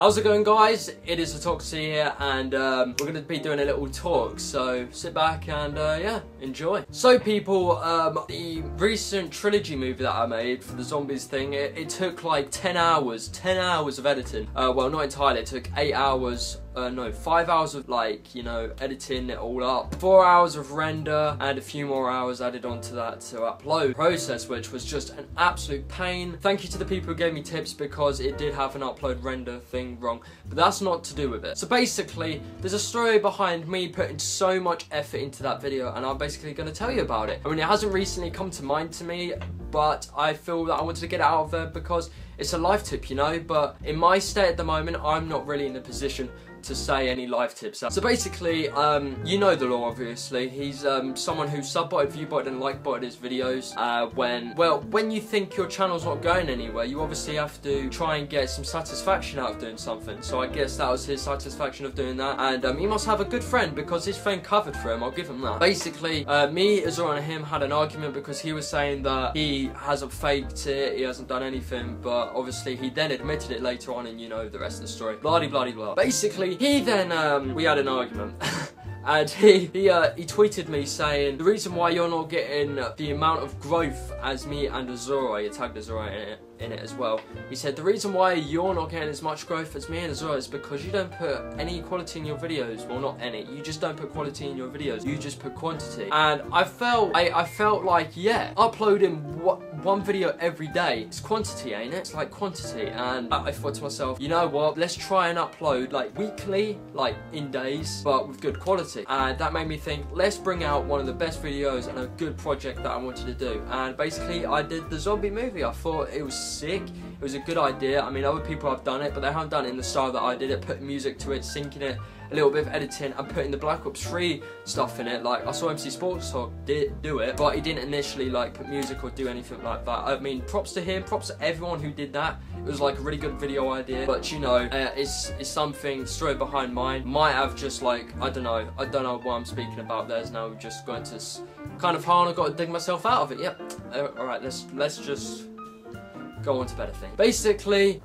How's it going, guys? It is TheToxcity here, and we're going to be doing a little talk, so sit back and yeah, enjoy. So people, the recent trilogy movie that I made for the zombies thing, it took like 10 hours of editing. Well, not entirely, it took 8 hours, no, 5 hours of, like, you know, editing it all up, 4 hours of render, and a few more hours added onto that to upload process, which was just an absolute pain. Thank you to the people who gave me tips, because it did have an upload render thing wrong, but that's not to do with it. So basically, there's a story behind me putting so much effort into that video, and I'm basically going to tell you about it. I mean, it hasn't recently come to mind to me, but I feel that I wanted to get it out of there because it's a life tip, you know. But in my state at the moment, I'm not really in a position to say any life tips. So basically, you know the law, obviously. He's someone who sub-botted, view-botted and like-botted his videos when you think your channel's not going anywhere, you obviously have to try and get some satisfaction out of doing something. So I guess that was his satisfaction of doing that, and he must have a good friend, because his friend covered for him, I'll give him that. Basically, me, Azura and him had an argument because he was saying that he hasn't faked it, he hasn't done anything, but obviously he then admitted it later on, and you know the rest of the story. Blah-de-blah-de-blah. Basically, he then, we had an argument. And he tweeted me saying, the reason why you're not getting the amount of growth as me and Azura, he tagged Azura in it as well. He said, the reason why you're not getting as much growth as me and Azura is because you don't put any quality in your videos. Well, not any. You just don't put quality in your videos. You just put quantity. And I felt like, yeah, uploading one video every day, it's quantity, ain't it? It's like quantity. And I thought to myself, you know what? Let's try and upload like weekly, like in days, but with good quality. And that made me think, let's bring out one of the best videos and a good project that I wanted to do. And basically, I did the zombie movie. I thought it was sick. It was a good idea. I mean, other people have done it, but they haven't done it in the style that I did it, putting music to it, syncing it, a little bit of editing, and putting the Black Ops 3 stuff in it. Like, I saw MC Sports Talk do it, but he didn't initially like put music or do anything like that. I mean, props to him, props to everyone who did that. It was like a really good video idea, but you know, it's something straight behind mine. Might have just like, I don't know what I'm speaking about. There's now just going to kind of hard. I've got to dig myself out of it. Yep. All right, let's just go on to better things. Basically,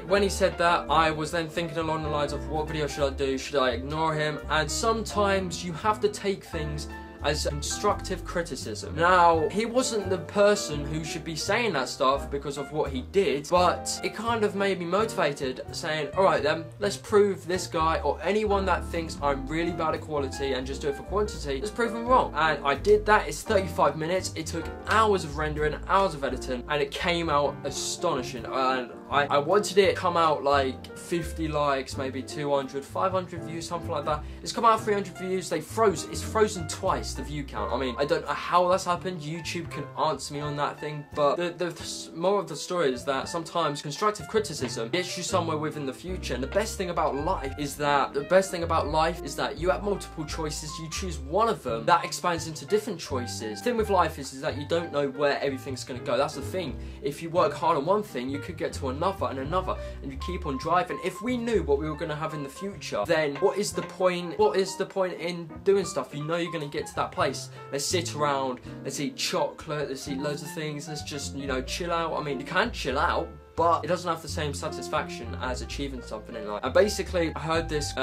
when he said that, I was then thinking along the lines of, what video should I do? Should I ignore him? And sometimes you have to take things as constructive criticism. Now, he wasn't the person who should be saying that stuff because of what he did, but it kind of made me motivated, saying, alright then, let's prove this guy or anyone that thinks I'm really bad at quality and just do it for quantity, let's prove them wrong. And I did that. It's 35 minutes. It took hours of rendering, hours of editing, and it came out astonishing. And I wanted it to come out like 50 likes, maybe 200, 500 views, something like that. It's come out 300 views. They froze. It's frozen twice, the view count. I mean, I don't know how that's happened. YouTube can answer me on that thing, but the more of the story is that sometimes constructive criticism gets you somewhere within the future. And the best thing about life is that you have multiple choices. You choose one of them, that expands into different choices. The thing with life is that you don't know where everything's going to go. That's the thing. If you work hard on one thing, you could get to another and another, and you keep on driving. If we knew what we were going to have in the future, then what is the point? What is the point in doing stuff? You know you're going to get to that place. Let's sit around, let's eat chocolate, let's eat loads of things, let's just, you know, chill out. I mean, you can chill out, but it doesn't have the same satisfaction as achieving something in life. And basically, I heard this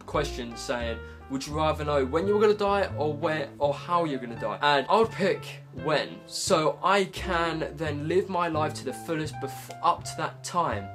question saying, would you rather know when you were going to die, or where, or how you're going to die? And I would pick when, so I can then live my life to the fullest. Up to that time,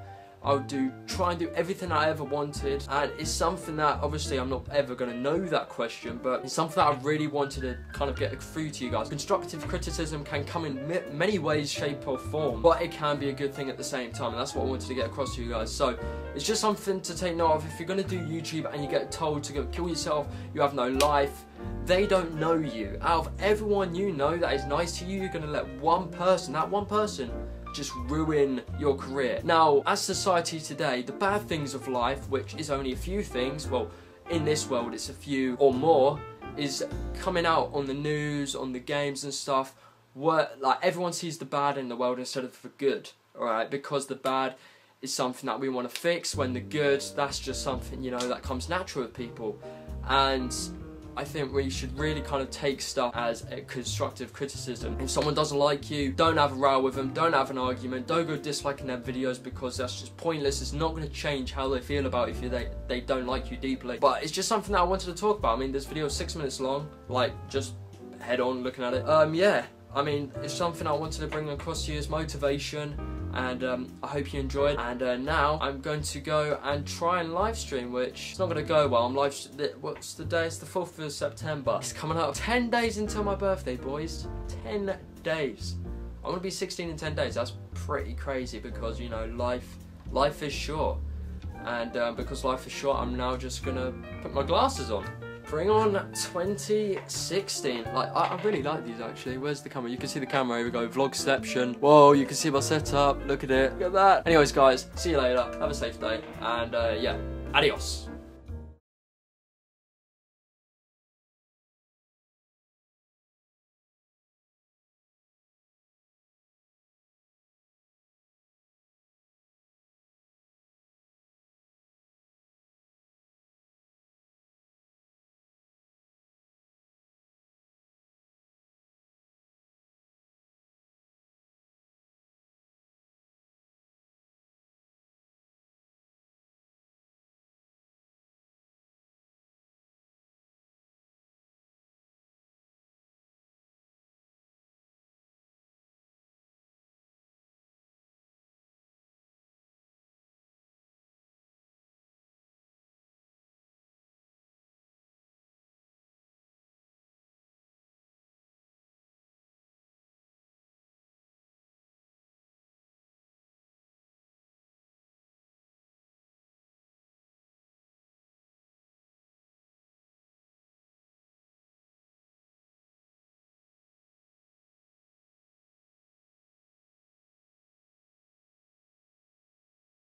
I would try and do everything I ever wanted. And it's something that, obviously, I'm not ever going to know that question, but it's something that I really wanted to kind of get through to you guys. Constructive criticism can come in many ways, shape or form, but it can be a good thing at the same time, and that's what I wanted to get across to you guys. So it's just something to take note of. If you're going to do YouTube and you get told to go kill yourself, you have no life, they don't know you. Out of everyone you know that is nice to you, you're going to let that one person just ruin your career. Now, as society today, the bad things of life, which is only a few things, well, in this world it's a few or more, is coming out on the news, on the games and stuff, where like everyone sees the bad in the world instead of the good, alright? Because the bad is something that we want to fix, when the good, that's just something, you know, that comes natural with people. And I think we should really kind of take stuff as a constructive criticism. If someone doesn't like you, don't have a row with them, don't have an argument, don't go disliking their videos, because that's just pointless. It's not going to change how they feel about you if they don't like you deeply. But it's just something that I wanted to talk about. I mean, this video is 6 minutes long, like, just head on looking at it. Yeah, I mean, it's something I wanted to bring across to you as motivation, and I hope you enjoyed. And now I'm going to go and try and live stream, which is not going to go well. What's the day? It's the 4th of September. It's coming up 10 days until my birthday, boys. 10 days. I'm going to be 16 in 10 days. That's pretty crazy, because, you know, life is short. And because life is short, I'm now just going to put my glasses on. Bring on 2016. Like, I really like these, actually. Where's the camera? You can see the camera. Here we go. Vlogception. Whoa, you can see my setup. Look at it. Look at that. Anyways, guys, see you later. Have a safe day. And yeah, adios.